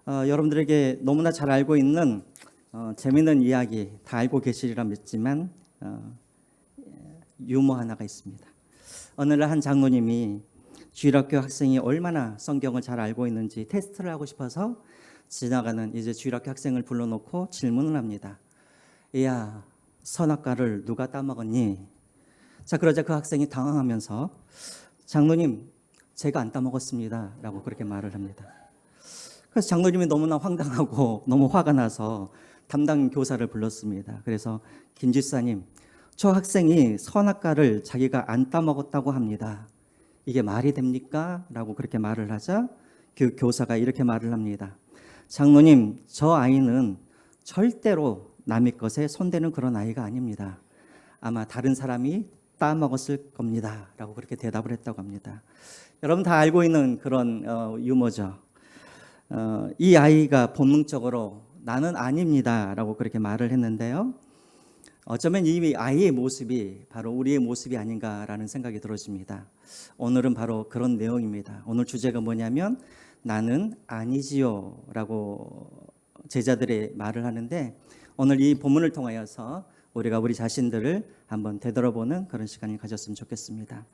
여러분들에게 너무나 잘 알고 있는 재미있는 이야기 다 알고 계시리라 믿지만 유머 하나가 있습니다. 어느 날 한 장로님이 주일학교 학생이 얼마나 성경을 잘 알고 있는지 테스트를 하고 싶어서 지나가는 이제 주일학교 학생을 불러놓고 질문을 합니다. 야, 선악과를 누가 따먹었니? 자, 그러자 그 학생이 당황하면서 장로님, 제가 안 따먹었습니다 라고 그렇게 말을 합니다. 그래서 장로님이 너무나 황당하고 너무 화가 나서 담당 교사를 불렀습니다. 그래서 김 집사님, 저 학생이 선악과를 자기가 안 따먹었다고 합니다. 이게 말이 됩니까? 라고 그렇게 말을 하자 그 교사가 이렇게 말을 합니다. 장로님, 저 아이는 절대로 남의 것에 손대는 그런 아이가 아닙니다. 아마 다른 사람이 따먹었을 겁니다. 라고 그렇게 대답을 했다고 합니다. 여러분 다 알고 있는 그런 유머죠. 이 아이가 본능적으로 나는 아닙니다 라고 그렇게 말을 했는데요. 어쩌면 이 아이의 모습이 바로 우리의 모습이 아닌가라는 생각이 들어집니다. 오늘은 바로 그런 내용입니다. 오늘 주제가 뭐냐면 나는 아니지요 라고 제자들의 말을 하는데, 오늘 이 본문을 통하여서 우리가 우리 자신들을 한번 되돌아보는 그런 시간을 가졌으면 좋겠습니다.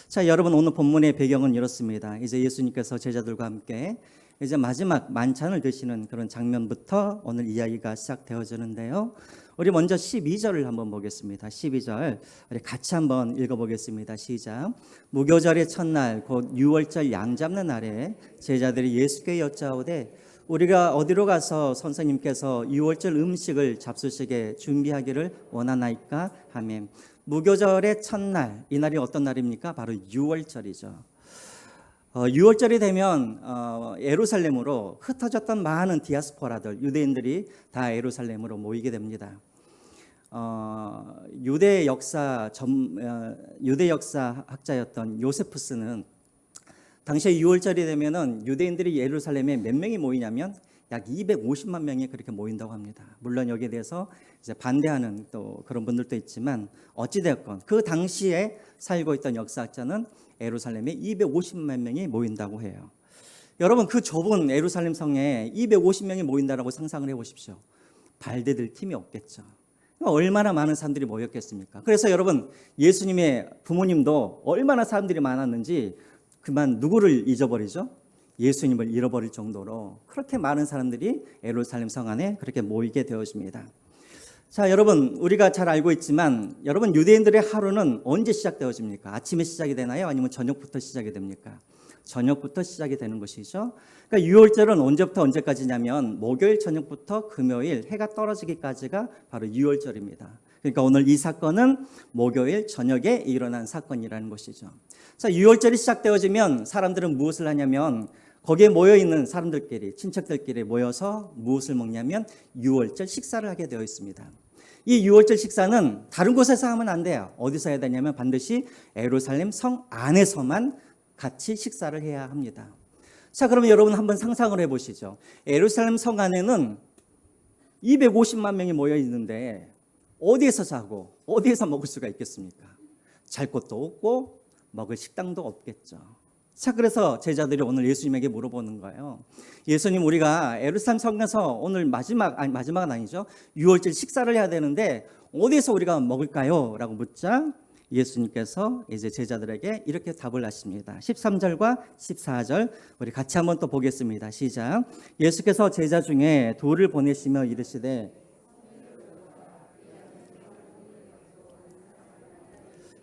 자, 여러분, 오늘 본문의 배경은 이렇습니다. 이제 예수님께서 제자들과 함께 이제 마지막 만찬을 드시는 그런 장면부터 오늘 이야기가 시작되어지는데요. 우리 먼저 12절을 한번 보겠습니다. 12절 우리 같이 한번 읽어보겠습니다. 시작. 무교절의 첫날 곧 유월절 양 잡는 날에 제자들이 예수께 여짜오되 우리가 어디로 가서 선생님께서 유월절 음식을 잡수시게 준비하기를 원하나이까 하면, 무교절의 첫날, 이 날이 어떤 날입니까? 바로 유월절이죠. 유월절이 되면 예루살렘으로 흩어졌던 많은 디아스포라들, 유대인들이 다 예루살렘으로 모이게 됩니다. 유대 역사 학자였던 요세푸스는 당시에 유월절이 되면은 유대인들이 예루살렘에 몇 명이 모이냐면 약 250만 명이 그렇게 모인다고 합니다. 물론 여기에 대해서 이제 반대하는 또 그런 분들도 있지만 어찌되었건 그 당시에 살고 있던 역사학자는 예루살렘에 250만 명이 모인다고 해요. 여러분, 그 좁은 예루살렘 성에 250명이 모인다라고 상상을 해보십시오. 발디딜 틈이 없겠죠. 얼마나 많은 사람들이 모였겠습니까? 그래서 여러분, 예수님의 부모님도 얼마나 사람들이 많았는지 그만 누구를 잊어버리죠? 예수님을 잃어버릴 정도로 그렇게 많은 사람들이 예루살렘 성 안에 그렇게 모이게 되어집니다. 자, 여러분, 우리가 잘 알고 있지만 여러분, 유대인들의 하루는 언제 시작되어집니까? 아침에 시작이 되나요? 아니면 저녁부터 시작이 됩니까? 저녁부터 시작이 되는 것이죠. 그러니까 유월절은 언제부터 언제까지냐면 목요일 저녁부터 금요일 해가 떨어지기까지가 바로 유월절입니다. 그러니까 오늘 이 사건은 목요일 저녁에 일어난 사건이라는 것이죠. 자, 유월절이 시작되어지면 사람들은 무엇을 하냐면 거기에 모여있는 사람들끼리, 친척들끼리 모여서 무엇을 먹냐면 유월절 식사를 하게 되어 있습니다. 이 유월절 식사는 다른 곳에서 하면 안 돼요. 어디서 해야 되냐면 반드시 예루살렘 성 안에서만 같이 식사를 해야 합니다. 자, 그러면 여러분 한번 상상을 해보시죠. 예루살렘 성 안에는 250만 명이 모여 있는데 어디에서 자고 어디에서 먹을 수가 있겠습니까? 잘 곳도 없고 먹을 식당도 없겠죠. 자, 그래서 제자들이 오늘 예수님에게 물어보는 거예요. 예수님, 우리가 예루살렘 성에서 오늘 마지막은 아니죠. 유월절 식사를 해야 되는데 어디에서 우리가 먹을까요? 라고 묻자 예수님께서 이제 제자들에게 이렇게 답을 하십니다. 13절과 14절 우리 같이 한번 또 보겠습니다. 시작. 예수께서 제자 중에 둘을 보내시며 이르시되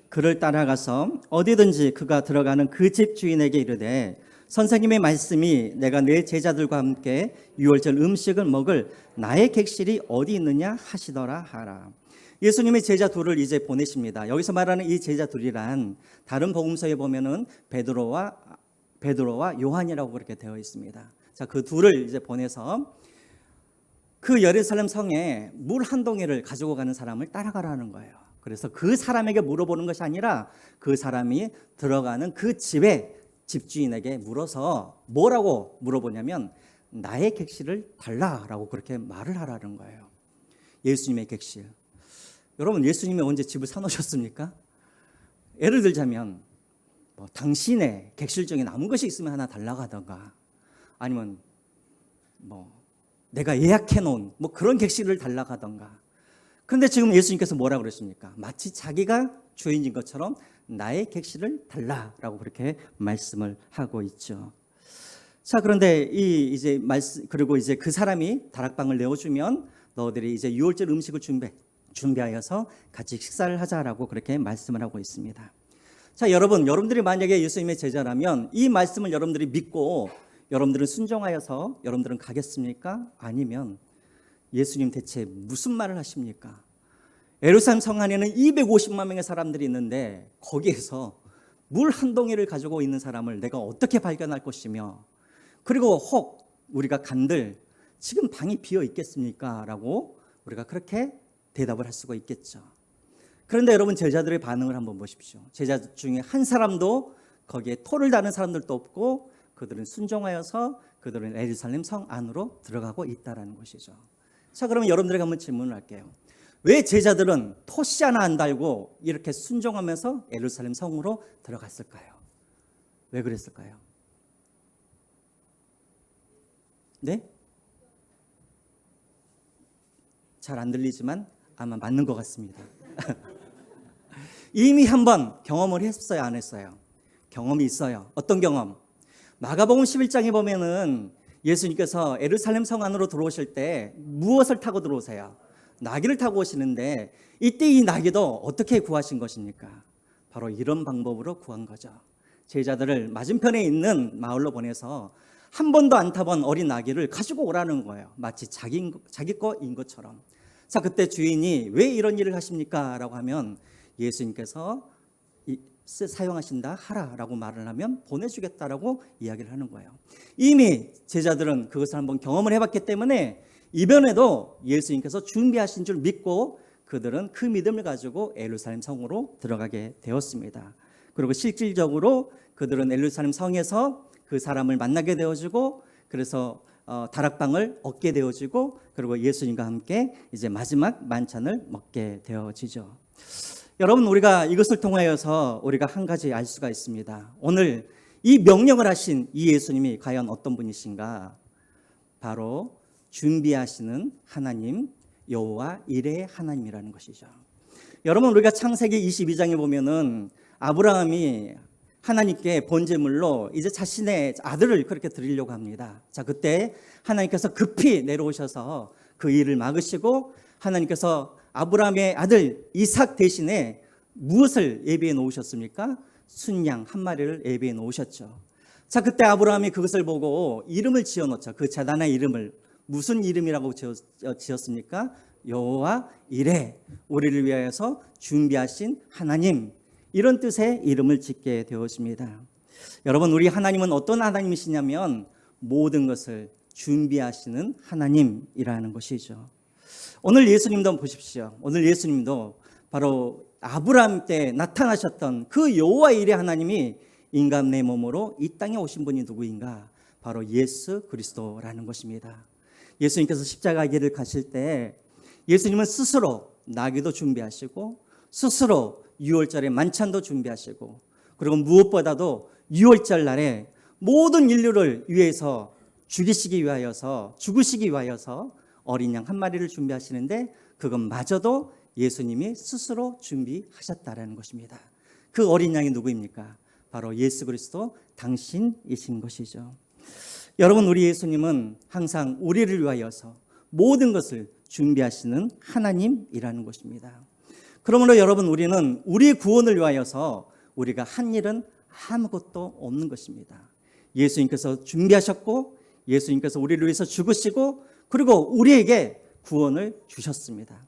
그를 따라가서 어디든지 그가 들어가는 그 집 주인에게 이르되 선생님의 말씀이 내가 내 제자들과 함께 유월절 음식을 먹을 나의 객실이 어디 있느냐 하시더라 하라. 예수님의 제자 둘을 이제 보내십니다. 여기서 말하는 이 제자 둘이란 다른 복음서에 보면은 베드로와 요한이라고 그렇게 되어 있습니다. 자, 그 둘을 이제 보내서 그 예루살렘 성에 물 한 동이를 가지고 가는 사람을 따라가라는 거예요. 그래서 그 사람에게 물어보는 것이 아니라 그 사람이 들어가는 그 집의 집주인에게 물어서 뭐라고 물어보냐면 나의 객실을 달라라고 그렇게 말을 하라는 거예요. 예수님의 객실. 여러분, 예수님이 언제 집을 사놓으셨습니까? 예를 들자면 당신의 객실 중에 남은 것이 있으면 하나 달라고 하던가, 아니면 내가 예약해 놓은 그런 객실을 달라고 하던가. 그런데 지금 예수님께서 뭐라고 그러십니까? 마치 자기가 주인인 것처럼 나의 객실을 달라라고 그렇게 말씀을 하고 있죠. 자, 그런데 그리고 이제 그 사람이 다락방을 내어주면 너희들이 이제 유월절 음식을 준비하여서 같이 식사를 하자라고 그렇게 말씀을 하고 있습니다. 자, 여러분들이 만약에 예수님의 제자라면 이 말씀을 여러분들이 믿고 여러분들은 순종하여서 여러분들은 가겠습니까? 아니면 예수님 대체 무슨 말을 하십니까? 예루살렘 성 안에는 250만 명의 사람들이 있는데 거기에서 물 한 동이를 가지고 있는 사람을 내가 어떻게 발견할 것이며, 그리고 혹 우리가 간들 지금 방이 비어 있겠습니까? 라고 우리가 그렇게 대답을 할 수가 있겠죠. 그런데 여러분, 제자들의 반응을 한번 보십시오. 제자 중에 한 사람도 거기에 토를 다는 사람들도 없고 그들은 순종하여서 그들은 예루살렘 성 안으로 들어가고 있다는 것이죠. 자, 그러면 여러분들에게 한번 질문을 할게요. 왜 제자들은 토씨 하나 안 달고 이렇게 순종하면서 예루살렘 성으로 들어갔을까요? 왜 그랬을까요? 네? 잘 안 들리지만 아마 맞는 것 같습니다. 이미 한번 경험을 했어요, 안 했어요? 경험이 있어요. 어떤 경험? 마가복음 11장에 보면은 예수님께서 예루살렘 성 안으로 들어오실 때 무엇을 타고 들어오세요? 나귀를 타고 오시는데 이때 이 나귀도 어떻게 구하신 것입니까? 바로 이런 방법으로 구한 거죠. 제자들을 맞은편에 있는 마을로 보내서 한 번도 안 타본 어린 나귀를 가지고 오라는 거예요. 마치 자기 거인 것처럼. 자, 그때 주인이 왜 이런 일을 하십니까? 라고 하면 예수님께서 사용하신다 하라라고 말을 하면 보내주겠다라고 이야기를 하는 거예요. 이미 제자들은 그것을 한번 경험을 해봤기 때문에 이번에도 예수님께서 준비하신 줄 믿고 그들은 그 믿음을 가지고 예루살렘 성으로 들어가게 되었습니다. 그리고 실질적으로 그들은 예루살렘 성에서 그 사람을 만나게 되어지고, 그래서 다락방을 얻게 되어지고, 그리고 예수님과 함께 이제 마지막 만찬을 먹게 되어지죠. 여러분, 우리가 이것을 통하여서 우리가 한 가지 알 수가 있습니다. 오늘 이 명령을 하신 이 예수님이 과연 어떤 분이신가? 바로 준비하시는 하나님, 여호와 이레의 하나님이라는 것이죠. 여러분, 우리가 창세기 22장에 보면은 아브라함이 하나님께 번제물로 이제 자신의 아들을 그렇게 드리려고 합니다. 자, 그때 하나님께서 급히 내려오셔서 그 일을 막으시고 하나님께서 아브라함의 아들 이삭 대신에 무엇을 예비해 놓으셨습니까? 순양 한 마리를 예비해 놓으셨죠. 자, 그때 아브라함이 그것을 보고 이름을 지어 놓죠. 그 제단의 이름을 무슨 이름이라고 지었습니까? 여호와 이레, 우리를 위하여서 준비하신 하나님, 이런 뜻의 이름을 짓게 되었습니다. 여러분, 우리 하나님은 어떤 하나님이시냐면 모든 것을 준비하시는 하나님이라는 것이죠. 오늘 예수님도 보십시오. 오늘 예수님도 바로 아브라함 때 나타나셨던 그 여호와 이레 하나님이 인간 내 몸으로 이 땅에 오신 분이 누구인가? 바로 예수 그리스도라는 것입니다. 예수님께서 십자가 길을 가실 때 예수님은 스스로 나귀도 준비하시고 스스로 유월절에 만찬도 준비하시고, 그리고 무엇보다도 유월절 날에 모든 인류를 위해서 죽으시기 위하여서 어린 양 한 마리를 준비하시는데 그것마저도 예수님이 스스로 준비하셨다라는 것입니다. 그 어린 양이 누구입니까? 바로 예수 그리스도 당신이신 것이죠. 여러분, 우리 예수님은 항상 우리를 위하여서 모든 것을 준비하시는 하나님이라는 것입니다. 그러므로 여러분, 우리는 우리 구원을 위하여서 우리가 한 일은 아무것도 없는 것입니다. 예수님께서 준비하셨고 예수님께서 우리를 위해서 죽으시고 그리고 우리에게 구원을 주셨습니다.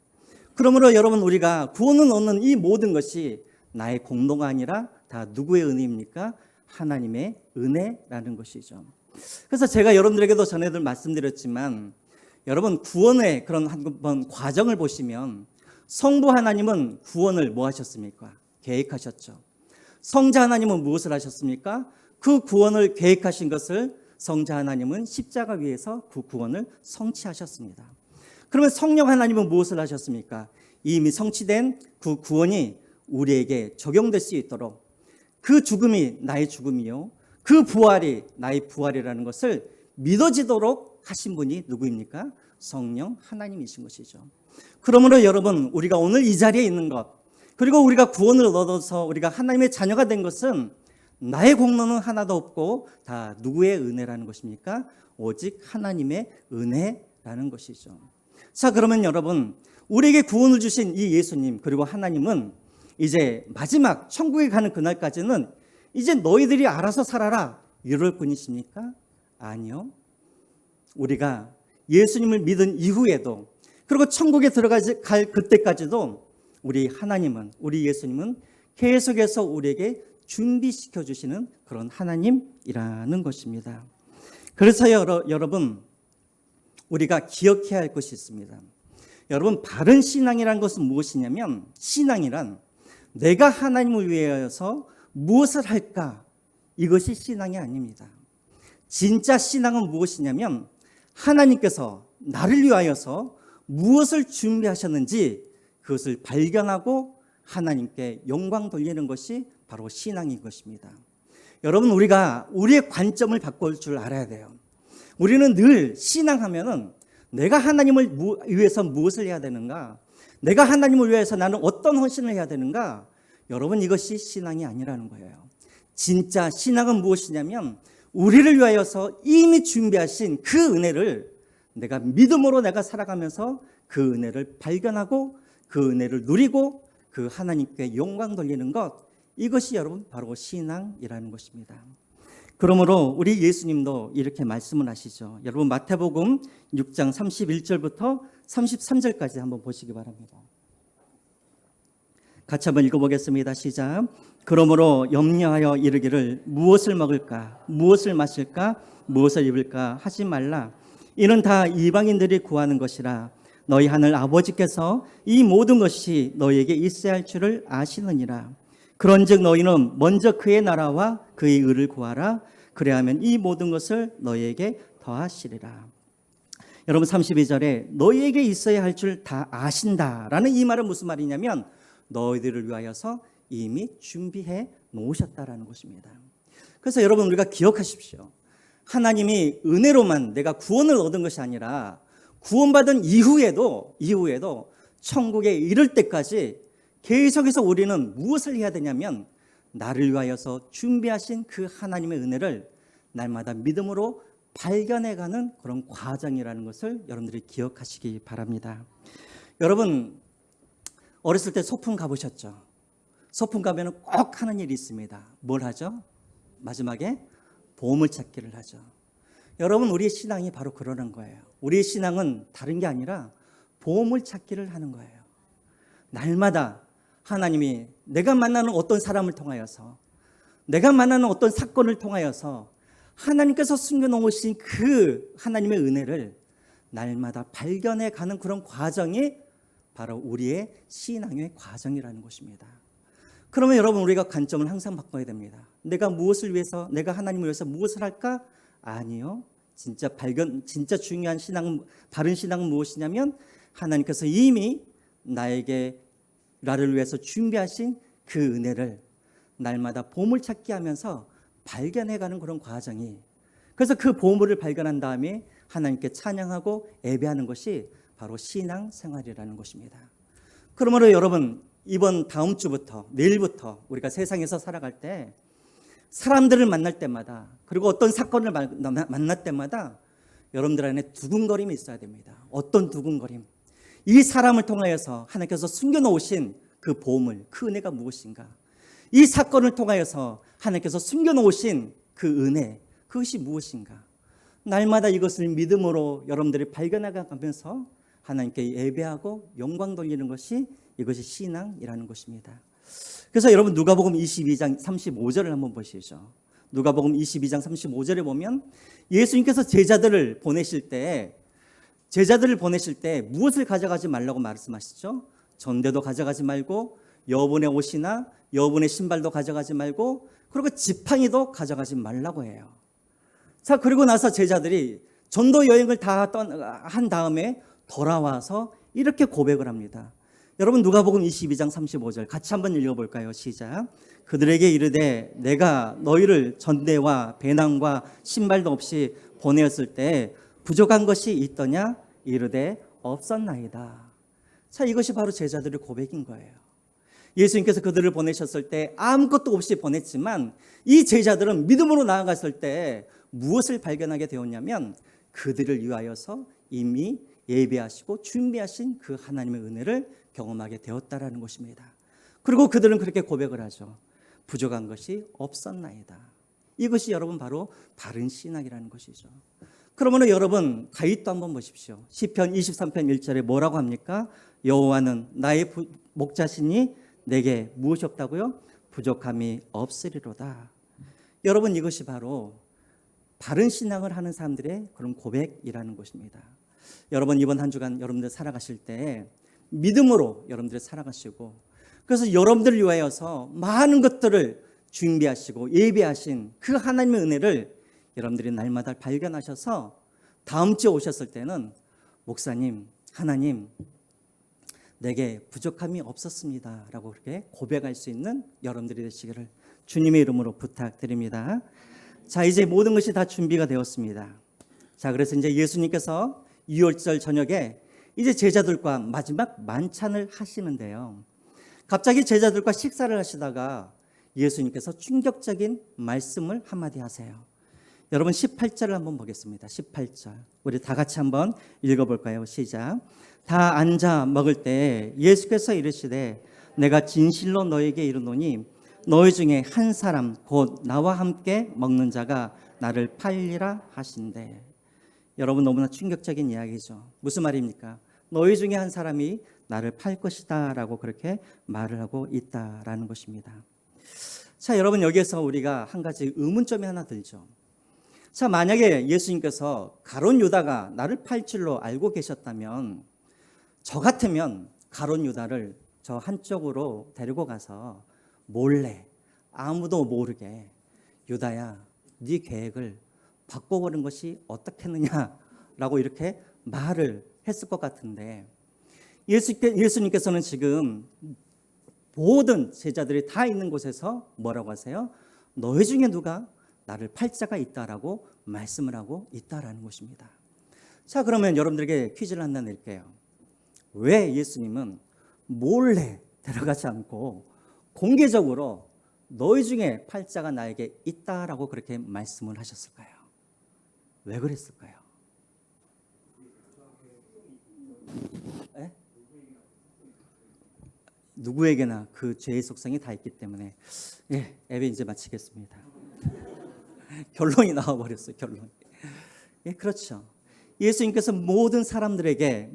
그러므로 여러분, 우리가 구원을 얻는 이 모든 것이 나의 공로가 아니라 다 누구의 은혜입니까? 하나님의 은혜라는 것이죠. 그래서 제가 여러분들에게도 전에도 말씀드렸지만 여러분, 구원의 그런 한번 과정을 보시면 성부 하나님은 구원을 뭐 하셨습니까? 계획하셨죠. 성자 하나님은 무엇을 하셨습니까? 그 구원을 계획하신 것을 성자 하나님은 십자가 위에서 그 구원을 성취하셨습니다. 그러면 성령 하나님은 무엇을 하셨습니까? 이미 성취된 그 구원이 우리에게 적용될 수 있도록 그 죽음이 나의 죽음이요, 그 부활이 나의 부활이라는 것을 믿어지도록 하신 분이 누구입니까? 성령 하나님이신 것이죠. 그러므로 여러분, 우리가 오늘 이 자리에 있는 것, 그리고 우리가 구원을 얻어서 우리가 하나님의 자녀가 된 것은 나의 공로는 하나도 없고 다 누구의 은혜라는 것입니까? 오직 하나님의 은혜라는 것이죠. 자, 그러면 여러분, 우리에게 구원을 주신 이 예수님 그리고 하나님은 이제 마지막 천국에 가는 그날까지는 이제 너희들이 알아서 살아라 이럴 뿐이십니까? 아니요. 우리가 예수님을 믿은 이후에도, 그리고 천국에 들어갈 그때까지도 우리 하나님은, 우리 예수님은 계속해서 우리에게 준비시켜 주시는 그런 하나님이라는 것입니다. 그래서 여러분, 우리가 기억해야 할 것이 있습니다. 여러분, 바른 신앙이란 것은 무엇이냐면, 신앙이란 내가 하나님을 위해서 무엇을 할까, 이것이 신앙이 아닙니다. 진짜 신앙은 무엇이냐면, 하나님께서 나를 위하여서 무엇을 준비하셨는지 그것을 발견하고 하나님께 영광 돌리는 것이 바로 신앙인 것입니다. 여러분, 우리가 우리의 관점을 바꿀 줄 알아야 돼요. 우리는 늘 신앙하면은 내가 하나님을 위해서 무엇을 해야 되는가, 내가 하나님을 위해서 나는 어떤 헌신을 해야 되는가, 여러분, 이것이 신앙이 아니라는 거예요. 진짜 신앙은 무엇이냐면, 우리를 위하여서 이미 준비하신 그 은혜를 내가 믿음으로 내가 살아가면서 그 은혜를 발견하고 그 은혜를 누리고 그 하나님께 영광 돌리는 것, 이것이 여러분 바로 신앙이라는 것입니다. 그러므로 우리 예수님도 이렇게 말씀을 하시죠. 여러분, 마태복음 6장 31절부터 33절까지 한번 보시기 바랍니다. 같이 한번 읽어보겠습니다. 시작. 그러므로 염려하여 이르기를 무엇을 먹을까, 무엇을 마실까, 무엇을 입을까 하지 말라. 이는 다 이방인들이 구하는 것이라. 너희 하늘 아버지께서 이 모든 것이 너희에게 있어야 할 줄을 아시느니라. 그런즉 너희는 먼저 그의 나라와 그의 의를 구하라. 그래야면 이 모든 것을 너희에게 더하시리라. 여러분, 32절에 너희에게 있어야 할 줄 다 아신다라는 이 말은 무슨 말이냐면, 너희들을 위하여서 이미 준비해 놓으셨다라는 것입니다. 그래서 여러분, 우리가 기억하십시오. 하나님이 은혜로만 내가 구원을 얻은 것이 아니라 구원받은 이후에도 천국에 이를 때까지 계속해서 우리는 무엇을 해야 되냐면, 나를 위하여서 준비하신 그 하나님의 은혜를 날마다 믿음으로 발견해가는 그런 과정이라는 것을 여러분들이 기억하시기 바랍니다. 여러분, 어렸을 때 소풍 가보셨죠? 소풍 가면 꼭 하는 일이 있습니다. 뭘 하죠? 마지막에 보물찾기를 하죠. 여러분, 우리의 신앙이 바로 그러는 거예요. 우리의 신앙은 다른 게 아니라 보물찾기를 하는 거예요. 날마다 하나님이 내가 만나는 어떤 사람을 통하여서, 내가 만나는 어떤 사건을 통하여서 하나님께서 숨겨놓으신 그 하나님의 은혜를 날마다 발견해 가는 그런 과정이 바로 우리의 신앙의 과정이라는 것입니다. 그러면 여러분, 우리가 관점을 항상 바꿔야 됩니다. 내가 무엇을 위해서, 내가 하나님을 위해서 무엇을 할까? 아니요. 진짜 중요한 신앙, 바른 신앙은 무엇이냐면, 하나님께서 이미 나를 위해서 준비하신 그 은혜를 날마다 보물찾기 하면서 발견해가는 그런 과정이, 그래서 그 보물을 발견한 다음에 하나님께 찬양하고 예배하는 것이 바로 신앙 생활이라는 것입니다. 그러므로 여러분, 이번 다음 주부터, 내일부터 우리가 세상에서 살아갈 때 사람들을 만날 때마다, 그리고 어떤 사건을 만날 때마다 여러분들 안에 두근거림이 있어야 됩니다. 어떤 두근거림? 이 사람을 통하여서 하나님께서 숨겨놓으신 그 보물, 그 은혜가 무엇인가? 이 사건을 통하여서 하나님께서 숨겨놓으신 그 은혜, 그것이 무엇인가? 날마다 이것을 믿음으로 여러분들이 발견해가면서 하나님께 예배하고 영광 돌리는 것이, 이것이 신앙이라는 것입니다. 그래서 여러분, 누가복음 22장 35절을 한번 보시죠. 누가복음 22장 35절에 보면 예수님께서 제자들을 보내실 때 무엇을 가져가지 말라고 말씀하시죠? 전대도 가져가지 말고, 여분의 옷이나 여분의 신발도 가져가지 말고, 그리고 지팡이도 가져가지 말라고 해요. 자, 그리고 나서 제자들이 전도 여행을 다 한 다음에 돌아와서 이렇게 고백을 합니다. 여러분, 누가복음 22장 35절 같이 한번 읽어볼까요? 시작. 그들에게 이르되 내가 너희를 전대와 배낭과 신발도 없이 보내었을 때 부족한 것이 있더냐 이르되 없었나이다. 자, 이것이 바로 제자들의 고백인 거예요. 예수님께서 그들을 보내셨을 때 아무것도 없이 보냈지만 이 제자들은 믿음으로 나아갔을 때 무엇을 발견하게 되었냐면 그들을 위하여서 이미 예비하시고 준비하신 그 하나님의 은혜를 경험하게 되었다라는 것입니다. 그리고 그들은 그렇게 고백을 하죠. 부족한 것이 없었나이다. 이것이 여러분 바로 바른 신앙이라는 것이죠. 그러면 여러분 다윗도 한번 보십시오. 시편 23편 1절에 뭐라고 합니까? 여호와는 나의 목자시니 내게 무엇이 없다고요? 부족함이 없으리로다. 여러분 이것이 바로 바른 신앙을 하는 사람들의 그런 고백이라는 것입니다. 여러분 이번 한 주간 여러분들 살아가실 때 믿음으로 여러분들이 살아가시고 그래서 여러분들을 위하여서 많은 것들을 준비하시고 예비하신 그 하나님의 은혜를 여러분들이 날마다 발견하셔서 다음 주에 오셨을 때는 목사님, 하나님 내게 부족함이 없었습니다 라고 그렇게 고백할 수 있는 여러분들이 되시기를 주님의 이름으로 부탁드립니다. 자, 이제 모든 것이 다 준비가 되었습니다. 자, 그래서 이제 예수님께서 6월절 저녁에 이제 제자들과 마지막 만찬을 하시는데요. 갑자기 제자들과 식사를 하시다가 예수님께서 충격적인 말씀을 한마디 하세요. 여러분 18절을 한번 보겠습니다. 18절 우리 다 같이 한번 읽어볼까요? 시작. 다 앉아 먹을 때 예수께서 이르시되 내가 진실로 너에게 이르노니 너희 중에 한 사람 곧 나와 함께 먹는 자가 나를 팔리라 하신대. 여러분 너무나 충격적인 이야기죠. 무슨 말입니까? 너희 중에 한 사람이 나를 팔 것이다 라고 그렇게 말을 하고 있다라는 것입니다. 자, 여러분 여기에서 우리가 한 가지 의문점이 하나 들죠. 자, 만약에 예수님께서 가룟 유다가 나를 팔 줄로 알고 계셨다면 저 같으면 가룟 유다를 저 한쪽으로 데리고 가서 몰래 아무도 모르게 유다야 네 계획을 바꿔보는 것이 어떻겠느냐라고 이렇게 말을 했을 것 같은데 예수님께서는 지금 모든 제자들이 다 있는 곳에서 뭐라고 하세요? 너희 중에 누가 나를 팔 자가 있다라고 말씀을 하고 있다라는 것입니다. 자, 그러면 여러분들에게 퀴즈를 하나 낼게요. 왜 예수님은 몰래 데려가지 않고 공개적으로 너희 중에 팔 자가 나에게 있다라고 그렇게 말씀을 하셨을까요? 왜 그랬을까요? 에? 누구에게나 그 죄의 속성이 다 있기 때문에 예배 이제 마치겠습니다. 결론이 나와버렸어요. 결론이. 예, 그렇죠. 예수님께서 모든 사람들에게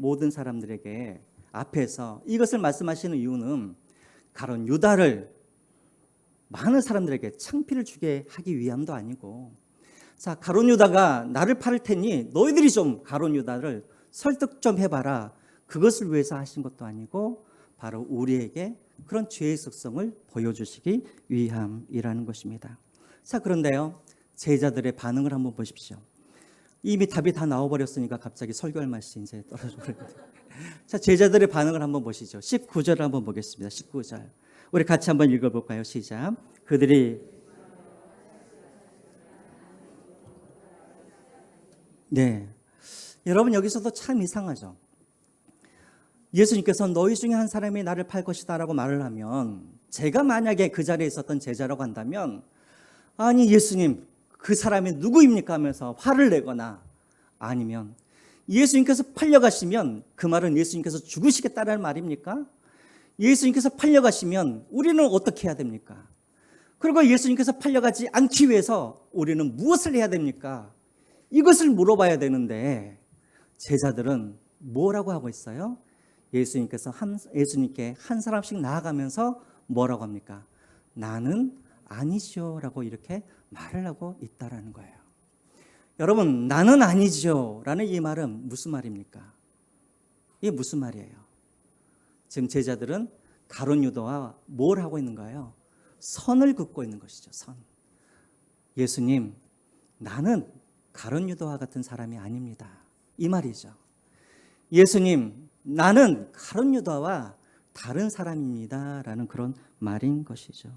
앞에서 이것을 말씀하시는 이유는 가룟 유다를 많은 사람들에게 창피를 주게 하기 위함도 아니고, 자, 가룟 유다가 나를 팔을 테니 너희들이 좀 가룟 유다를 설득 좀 해봐라. 그것을 위해서 하신 것도 아니고 바로 우리에게 그런 죄의 속성을 보여주시기 위함이라는 것입니다. 자, 그런데요, 제자들의 반응을 한번 보십시오. 이미 답이 다 나와버렸으니까 갑자기 설교할 맛이 이제 떨어져 버렸거든요. 자, 제자들의 반응을 한번 보시죠. 19절을 한번 보겠습니다. 19절 우리 같이 한번 읽어볼까요? 시작. 그들이 여러분 여기서도 참 이상하죠. 예수님께서 너희 중에 한 사람이 나를 팔 것이다 라고 말을 하면 제가 만약에 그 자리에 있었던 제자라고 한다면 아니 예수님 그 사람이 누구입니까 하면서 화를 내거나 아니면 예수님께서 팔려가시면 그 말은 예수님께서 죽으시겠다는 말입니까? 예수님께서 팔려가시면 우리는 어떻게 해야 됩니까? 그리고 예수님께서 팔려가지 않기 위해서 우리는 무엇을 해야 됩니까? 이것을 물어봐야 되는데 제자들은 뭐라고 하고 있어요? 예수님께 한 사람씩 나아가면서 뭐라고 합니까? 나는 아니시오 라고 이렇게 말을 하고 있다라는 거예요. 여러분 나는 아니죠 라는 이 말은 무슨 말입니까? 이게 무슨 말이에요? 지금 제자들은 가룟 유다와 뭘 하고 있는가요? 선을 긋고 있는 것이죠. 선. 예수님 나는 가룟 유다와 같은 사람이 아닙니다. 이 말이죠. 예수님 나는 가룟 유다와 다른 사람입니다 라는 그런 말인 것이죠.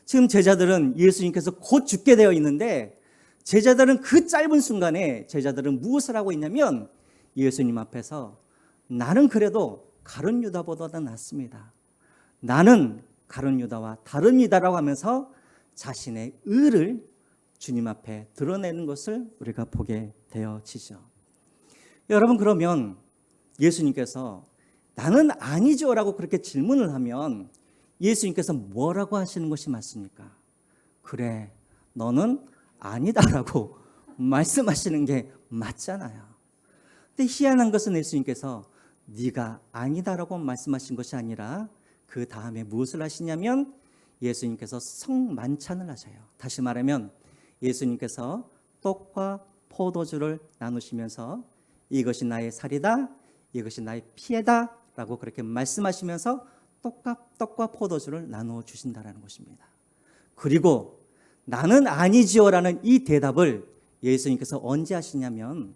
지금 제자들은 예수님께서 곧 죽게 되어 있는데 제자들은 그 짧은 순간에 제자들은 무엇을 하고 있냐면 예수님 앞에서 나는 그래도 가룟 유다보다 낫습니다. 나는 가룟 유다와 다릅니다라고 하면서 자신의 의를 주님 앞에 드러내는 것을 우리가 보게 되어지죠. 여러분, 그러면 예수님께서 나는 아니죠라고 그렇게 질문을 하면 예수님께서 뭐라고 하시는 것이 맞습니까? 그래, 너는 아니다라고 말씀하시는 게 맞잖아요. 근데 희한한 것은 예수님께서 네가 아니다라고 말씀하신 것이 아니라 그 다음에 무엇을 하시냐면 예수님께서 성만찬을 하셔요. 다시 말하면 예수님께서 떡과 포도주를 나누시면서 이것이 나의 살이다, 이것이 나의 피해다 라고 그렇게 말씀하시면서 떡과 포도주를 나누어 주신다는 것입니다. 그리고 나는 아니지요 라는 이 대답을 예수님께서 언제 하시냐면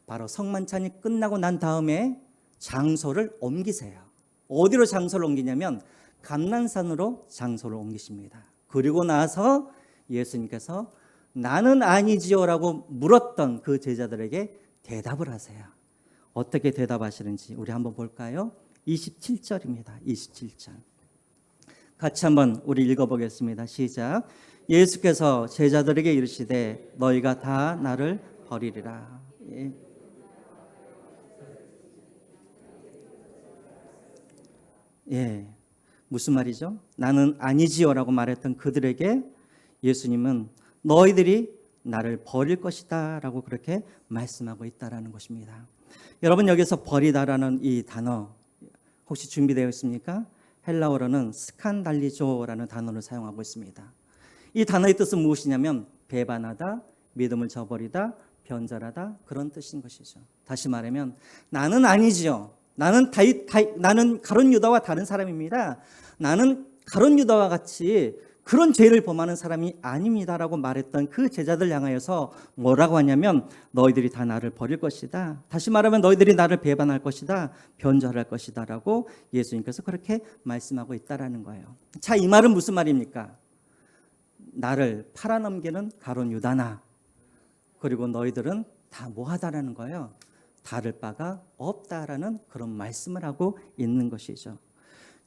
바로 성만찬이 끝나고 난 다음에 장소를 옮기세요. 어디로 장소를 옮기냐면 감난산으로 장소를 옮기십니다. 그리고 나서 예수님께서 나는 아니지요 라고 물었던 그 제자들에게 대답을 하세요. 어떻게 대답하시는지 우리 한번 볼까요? 27절입니다. 27절. 같이 한번 우리 읽어보겠습니다. 시작. 예수께서 제자들에게 이르시되 너희가 다 나를 버리리라. 예, 무슨 말이죠? 나는 아니지요라고 말했던 그들에게 예수님은 너희들이 나를 버릴 것이다 라고 그렇게 말씀하고 있다라는 것입니다. 여러분, 여기서 버리다라는 이 단어 혹시 준비되어 있습니까? 헬라어로는 스칸달리조라는 단어를 사용하고 있습니다. 이 단어의 뜻은 무엇이냐면 배반하다, 믿음을 저버리다, 변절하다, 그런 뜻인 것이죠. 다시 말하면 나는 아니지요. 나는 가룟 유다와 다른 사람입니다. 나는 가룟 유다와 같이 그런 죄를 범하는 사람이 아닙니다라고 말했던 그 제자들 향하여서 뭐라고 하냐면 너희들이 다 나를 버릴 것이다. 다시 말하면 너희들이 나를 배반할 것이다. 변절할 것이다 라고 예수님께서 그렇게 말씀하고 있다라는 거예요. 자, 이 말은 무슨 말입니까? 나를 팔아넘기는 가룟 유다나 그리고 너희들은 다 뭐하다라는 거예요? 다를 바가 없다라는 그런 말씀을 하고 있는 것이죠.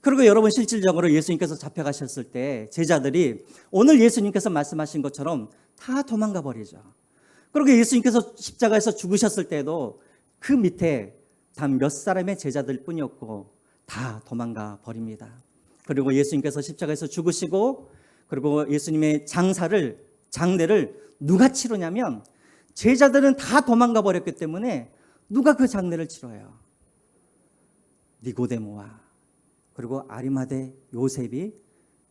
그리고 여러분, 실질적으로 예수님께서 잡혀가셨을 때 제자들이 오늘 예수님께서 말씀하신 것처럼 다 도망가 버리죠. 그리고 예수님께서 십자가에서 죽으셨을 때도 그 밑에 단 몇 사람의 제자들 뿐이었고 다 도망가 버립니다. 그리고 예수님께서 십자가에서 죽으시고 그리고 예수님의 장례를 누가 치르냐면 제자들은 다 도망가 버렸기 때문에 누가 그 장례를 치러요? 니고데모와 그리고 아리마대 요셉이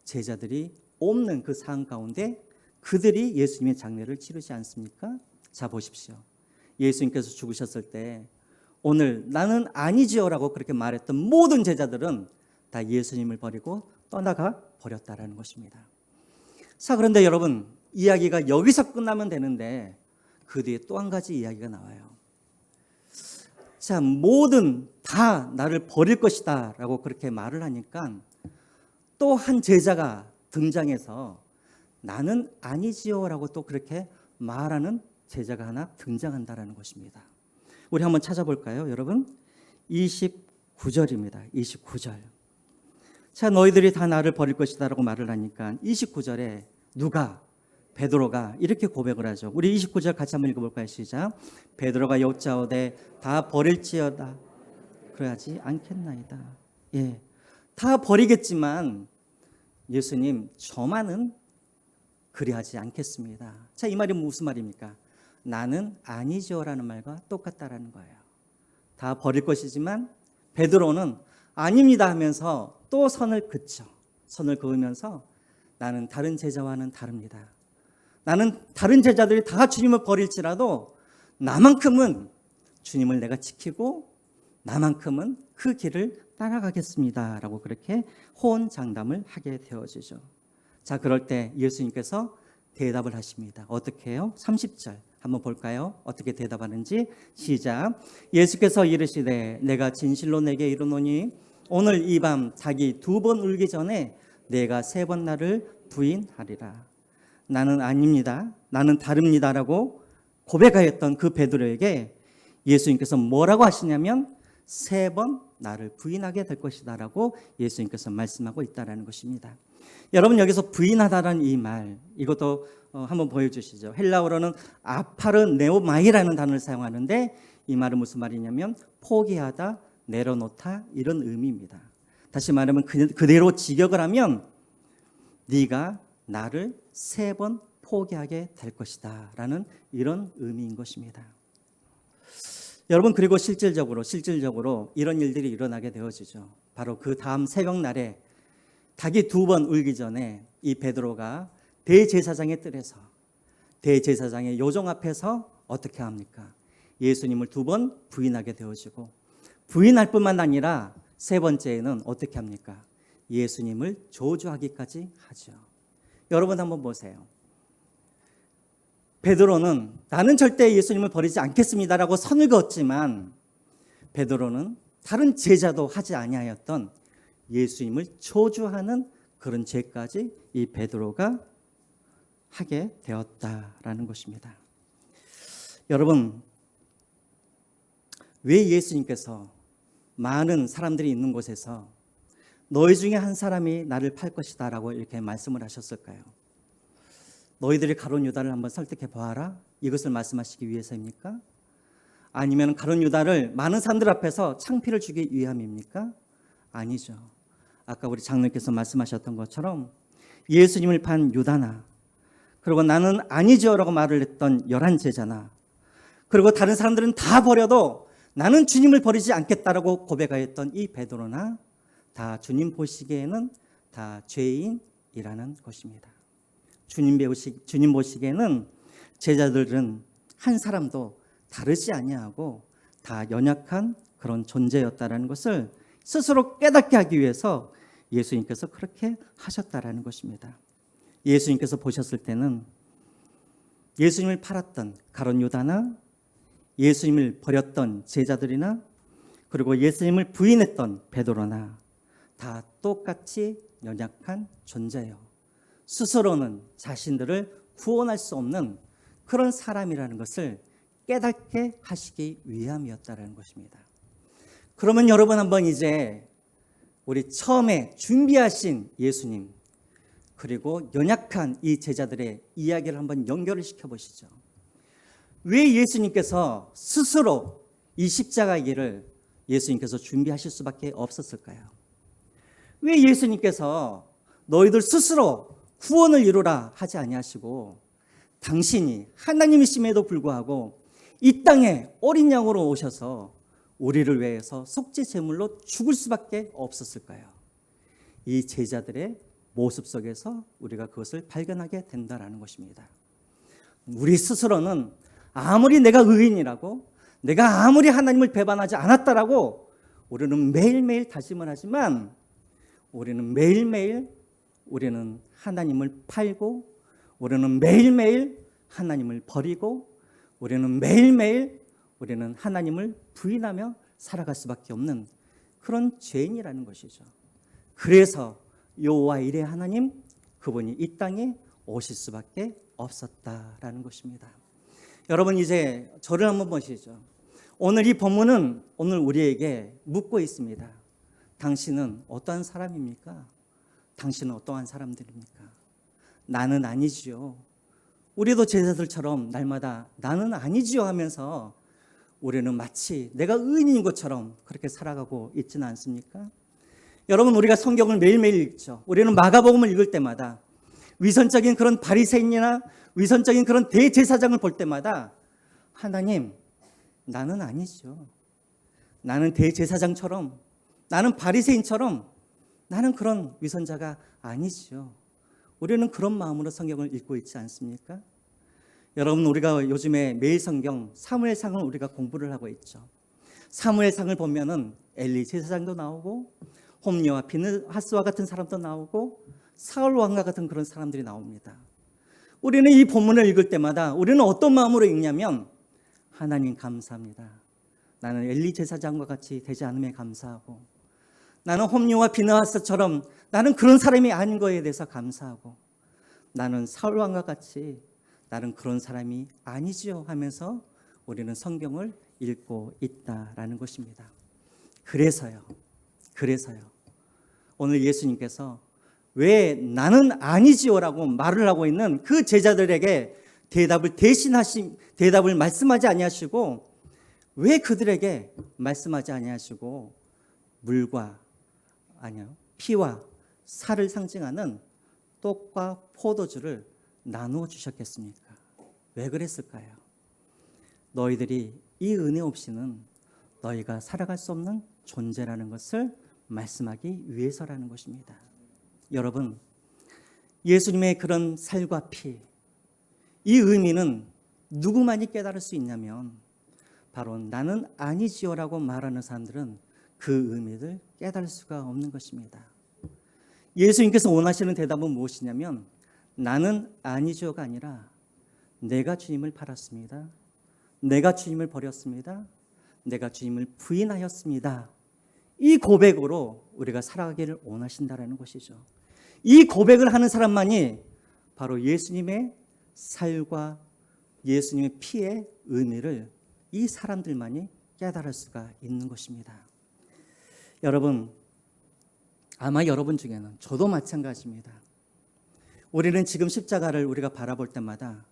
제자들이 없는 그 상황 가운데 그들이 예수님의 장례를 치르지 않습니까? 자, 보십시오. 예수님께서 죽으셨을 때 오늘 나는 아니지요라고 그렇게 말했던 모든 제자들은 다 예수님을 버리고 떠나가 버렸다라는 것입니다. 자, 그런데 여러분, 이야기가 여기서 끝나면 되는데 그 뒤에 또 한 가지 이야기가 나와요. 자, 모든 다 나를 버릴 것이다 라고 그렇게 말을 하니까 또 한 제자가 등장해서 나는 아니지요 라고 또 그렇게 말하는 제자가 하나 등장한다라는 것입니다. 우리 한번 찾아볼까요, 여러분? 29절입니다. 29절. 자, 너희들이 다 나를 버릴 것이다 라고 말을 하니까 29절에 누가? 베드로가 이렇게 고백을 하죠. 우리 29절 같이 한번 읽어볼까요? 시작. 베드로가 여짜오되 다 버릴지어다 그래야지 않겠나이다. 예, 다 버리겠지만 예수님 저만은 그리하지 않겠습니다. 자, 이 말이 무슨 말입니까? 나는 아니죠라는 말과 똑같다라는 거예요. 다 버릴 것이지만 베드로는 아닙니다 하면서 또 선을 긋죠. 선을 그으면서 나는 다른 제자와는 다릅니다. 나는 다른 제자들이 다 주님을 버릴지라도 나만큼은 주님을 내가 지키고 나만큼은 그 길을 따라가겠습니다 라고 그렇게 호언장담을 하게 되어지죠. 자, 그럴 때 예수님께서 대답을 하십니다. 어떻게 해요? 30절 한번 볼까요? 어떻게 대답하는지. 시작. 예수께서 이르시되 내가 진실로 내게 이르노니 오늘 이 밤 닭이 2번 울기 전에 내가 3번 나를 부인하리라. 나는 아닙니다. 나는 다릅니다라고 고백하였던 그 베드로에게 예수님께서 뭐라고 하시냐면 3번 나를 부인하게 될 것이다라고 예수님께서 말씀하고 있다라는 것입니다. 여러분 여기서 부인하다라는 이 말 이것도 한번 보여주시죠. 헬라어로는 아파르네오마이라는 단어를 사용하는데 이 말은 무슨 말이냐면 포기하다, 내려놓다 이런 의미입니다. 다시 말하면 그대로 직역을 하면 네가 나를 3번 포기하게 될 것이다 라는 이런 의미인 것입니다. 여러분 그리고 실질적으로 이런 일들이 일어나게 되어지죠. 바로 그 다음 새벽날에 닭이 2번 울기 전에 이 베드로가 대제사장의 뜰에서 대제사장의 요정 앞에서 어떻게 합니까? 예수님을 2번 부인하게 되어지고 부인할 뿐만 아니라 3번째에는 어떻게 합니까? 예수님을 저주하기까지 하죠. 여러분 한번 보세요. 베드로는 나는 절대 예수님을 버리지 않겠습니다라고 선을 그었지만 베드로는 다른 제자도 하지 아니하였던 예수님을 저주하는 그런 죄까지 이 베드로가 하게 되었다라는 것입니다. 여러분 왜 예수님께서 많은 사람들이 있는 곳에서 너희 중에 한 사람이 나를 팔 것이다 라고 이렇게 말씀을 하셨을까요? 너희들이 가룟 유다를 한번 설득해 보아라 이것을 말씀하시기 위해서입니까? 아니면 가룟 유다를 많은 사람들 앞에서 창피를 주기 위함입니까? 아니죠. 아까 우리 장로님께서 말씀하셨던 것처럼 예수님을 판 유다나 그리고 나는 아니죠 라고 말을 했던 11제자나 그리고 다른 사람들은 다 버려도 나는 주님을 버리지 않겠다라고 고백하였던 이 베드로나 다 주님 보시기에는 다 죄인이라는 것입니다. 주님 보시기에는 제자들은 한 사람도 다르지 아니하고 다 연약한 그런 존재였다라는 것을 스스로 깨닫게 하기 위해서 예수님께서 그렇게 하셨다라는 것입니다. 예수님께서 보셨을 때는 예수님을 팔았던 가룟 유다나 예수님을 버렸던 제자들이나 그리고 예수님을 부인했던 베드로나 다 똑같이 연약한 존재예요. 스스로는 자신들을 구원할 수 없는 그런 사람이라는 것을 깨닫게 하시기 위함이었다는 것입니다. 그러면 여러분 한번 이제 우리 처음에 준비하신 예수님 그리고 연약한 이 제자들의 이야기를 한번 연결을 시켜보시죠. 왜 예수님께서 스스로 이 십자가의 길을 예수님께서 준비하실 수밖에 없었을까요? 왜 예수님께서 너희들 스스로 구원을 이루라 하지 아니하시고 당신이 하나님이심에도 불구하고 이 땅에 어린 양으로 오셔서 우리를 위해서 속죄 제물로 죽을 수밖에 없었을까요? 이 제자들의 모습 속에서 우리가 그것을 발견하게 된다는 것입니다. 우리 스스로는 아무리 내가 의인이라고 내가 아무리 하나님을 배반하지 않았다라고 우리는 매일매일 다짐을 하지만 우리는 매일매일 우리는 하나님을 팔고 우리는 매일매일 하나님을 버리고 우리는 매일매일 우리는 하나님을 부인하며 살아갈 수밖에 없는 그런 죄인이라는 것이죠. 그래서 여호와 이레 하나님 그분이 이 땅에 오실 수밖에 없었다라는 것입니다. 여러분 이제 저를 한번 보시죠. 오늘 이 본문은 오늘 우리에게 묻고 있습니다. 당신은 어떠한 사람입니까? 당신은 어떠한 사람들입니까? 나는 아니지요. 우리도 제자들처럼 날마다 나는 아니지요 하면서 우리는 마치 내가 의인인 것처럼 그렇게 살아가고 있지는 않습니까? 여러분 우리가 성경을 매일매일 읽죠. 우리는 마가복음을 읽을 때마다 위선적인 그런 바리새인이나 위선적인 그런 대제사장을 볼 때마다 하나님 나는 아니죠. 나는 대제사장처럼 나는 바리새인처럼 나는 그런 위선자가 아니죠. 우리는 그런 마음으로 성경을 읽고 있지 않습니까? 여러분 우리가 요즘에 매일 성경 사무엘상을 우리가 공부를 하고 있죠. 사무엘상을 보면은 엘리 제사장도 나오고 홈리와 비느하스와 같은 사람도 나오고 사울 왕과 같은 그런 사람들이 나옵니다. 우리는 이 본문을 읽을 때마다 우리는 어떤 마음으로 읽냐면 하나님 감사합니다. 나는 엘리 제사장과 같이 되지 않음에 감사하고 나는 홈리와 비느하스처럼 나는 그런 사람이 아닌 거에 대해서 감사하고 나는 사울 왕과 같이 나는 그런 사람이 아니지요 하면서 우리는 성경을 읽고 있다라는 것입니다. 그래서요. 오늘 예수님께서 왜 나는 아니지요라고 말을 하고 있는 그 제자들에게 대답을 말씀하지 아니하시고, 왜 그들에게 말씀하지 아니하시고 물과 피와 살을 상징하는 떡과 포도주를 나누어 주셨겠습니까? 왜 그랬을까요? 너희들이 이 은혜 없이는 너희가 살아갈 수 없는 존재라는 것을 말씀하기 위해서라는 것입니다. 여러분, 예수님의 그런 살과 피, 이 의미는 누구만이 깨달을 수 있냐면 바로 나는 아니지요라고 말하는 사람들은 그 의미를 깨달을 수가 없는 것입니다. 예수님께서 원하시는 대답은 무엇이냐면 나는 아니지요가 아니라 내가 주님을 팔았습니다. 내가 주님을 버렸습니다. 내가 주님을 부인하였습니다. 이 고백으로 우리가 살아가기를 원하신다라는 것이죠. 이 고백을 하는 사람만이 바로 예수님의 살과 예수님의 피의 의미를 이 사람들만이 깨달을 수가 있는 것입니다. 여러분, 아마 여러분 중에는 저도 마찬가지입니다. 우리는 지금 십자가를 우리가 바라볼 때마다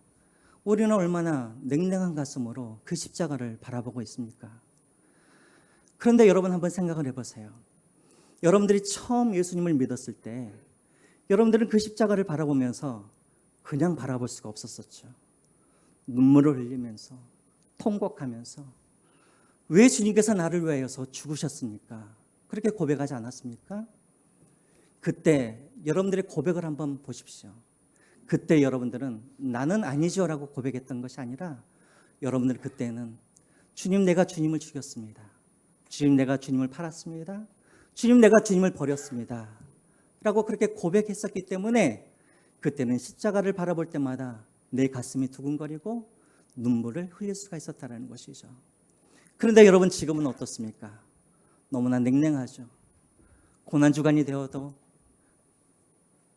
우리는 얼마나 냉랭한 가슴으로 그 십자가를 바라보고 있습니까? 그런데 여러분 한번 생각을 해보세요. 여러분들이 처음 예수님을 믿었을 때 여러분들은 그 십자가를 바라보면서 그냥 바라볼 수가 없었었죠. 눈물을 흘리면서 통곡하면서 왜 주님께서 나를 위하여서 죽으셨습니까? 그렇게 고백하지 않았습니까? 그때 여러분들의 고백을 한번 보십시오. 그때 여러분들은 나는 아니죠라고 고백했던 것이 아니라 여러분들 그때는 주님, 내가 주님을 죽였습니다. 주님, 내가 주님을 팔았습니다. 주님, 내가 주님을 버렸습니다. 라고 그렇게 고백했었기 때문에 그때는 십자가를 바라볼 때마다 내 가슴이 두근거리고 눈물을 흘릴 수가 있었다는 것이죠. 그런데 여러분 지금은 어떻습니까? 너무나 냉랭하죠. 고난주간이 되어도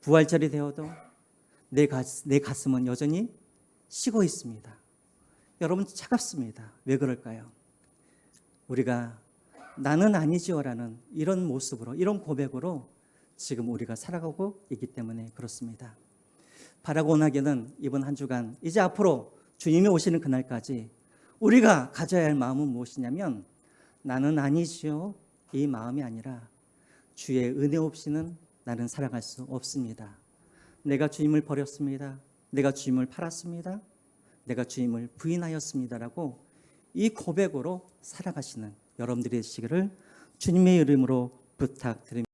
부활절이 되어도 내 가슴은 여전히 식어 있습니다. 여러분 차갑습니다. 왜 그럴까요? 우리가 나는 아니지요라는 이런 모습으로, 이런 고백으로 지금 우리가 살아가고 있기 때문에 그렇습니다. 바라고 원하기는 이번 한 주간 이제 앞으로 주님이 오시는 그날까지 우리가 가져야 할 마음은 무엇이냐면 나는 아니지요 이 마음이 아니라 주의 은혜 없이는 나는 살아갈 수 없습니다. 내가 주님을 버렸습니다. 내가 주님을 팔았습니다. 내가 주님을 부인하였습니다라고 이 고백으로 살아가시는 여러분들이 되시기를 주님의 이름으로 부탁드립니다.